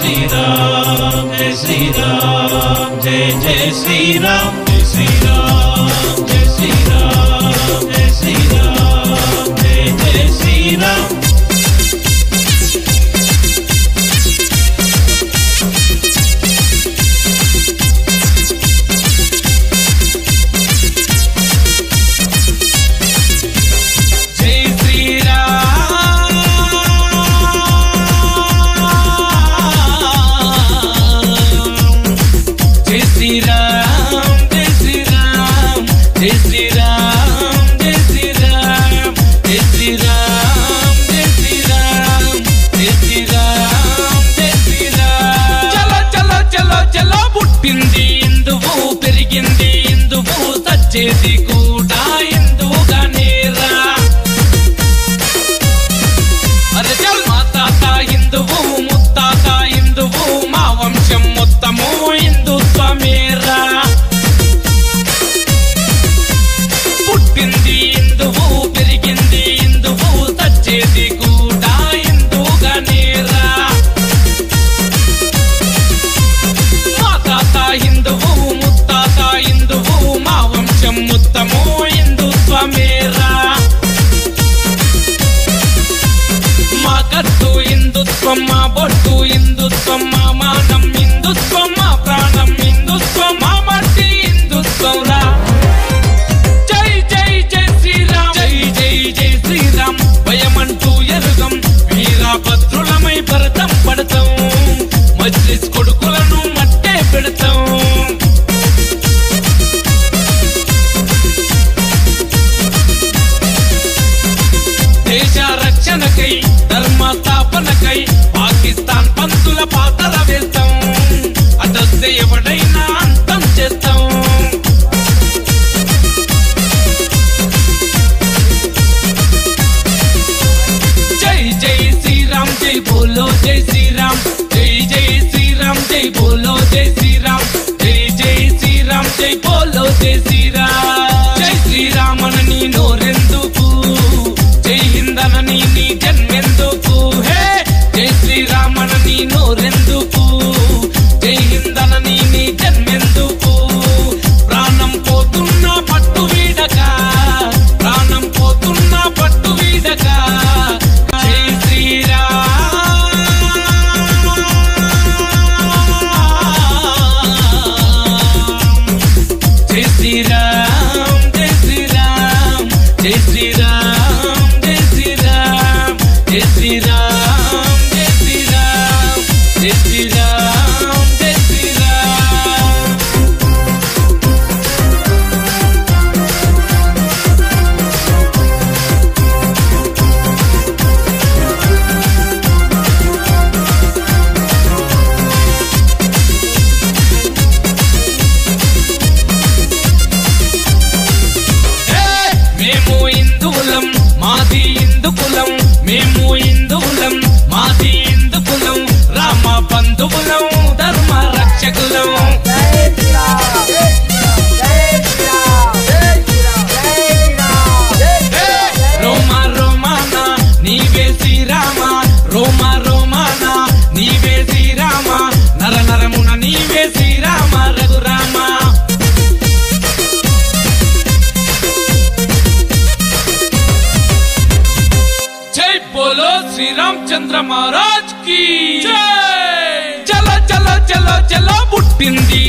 శ్రీరామ్ జై శ్రీరామ్ జై జై శ్రీరామ్ జై శ్రీరామ్ జై శ్రీరామ్ జై శ్రీరామ్ జై జై శ్రీరామ్ పుట్టింది ఇందువు పెరిగింది ఇందువు సచ్చేది కూడా ఇందువుగానేరా అరే చల్ మా తాత ఇందువు ముత్తాత ఇందువు మా వంశం మొత్తము హిందుత్వమేరా పుట్టింది ఇందువు పెరిగింది ఇందువు సచ్చేది కూడా ఇందువుగానేరా హిందువు ముత్తాత హిందువు మా వంశం మొత్తము హిందుత్వమేరా మా కట్టు హిందుత్వం మా బొట్టు హిందుత్వం మా మానం హిందుత్వం మా ప్రాణం హిందుత్వం మా మట్టి హిందుత్వం రా జై జై జై శ్రీరామ్ జై జై జై శ్రీరామ్ భయమంటూ ఎరుగం వీరభద్రులమై భరతం పడతాం మజ్లిస్ కొడుకులను మట్టే పెడతాం దేశ రక్షణకై ధర్మ స్థాపనకై పాకిస్తాన్ పంతుల పాతర వేస్తాం అదొస్తే ఎవడైనా అంతం చేస్తాం జై జై శ్రీరామ్ జై బోలో జై శ్రీరామ్ జై జై శ్రీరామ్ జై బోలో జై శ్రీరామ్ జై జై శ్రీరామ్ జై బోలో జై శ్రీరామ్ జై శ్రీరామనని నోరెందుకు జై హిందనని నీ జన్మెందుకు హే జై శ్రీరామనని నోరెందుకు జై హిందనని నీ జన్మెందుకు ప్రాణం పోతున్నా పట్టు వీడక ప్రాణం పోతున్నా పట్టు వీడక జై శ్రీరామ్ జై శ్రీరామ్ జై శ్రీరామ్ జై శ్రీరామ్ జై శ్రీరామ్ జై శ్రీరామ్ జై శ్రీరామ్ జై శ్రీరామ్ జై శ్రీరామ్ మేము హిందువులం మాది హిందుకులం మేము హిందువులం మాది హిందుకులం రామ బంధువులం ధర్మ రక్షకులం రోమా రోమానా నీవే శ్రీరామ రోమా రోమానా నీవే శ్రీరామ నర నరమున నీవే శ్రీరామ రఘురామ जय बोलो श्री रामचंद्र महाराज की जय चलो चलो चलो चलो పుట్టింది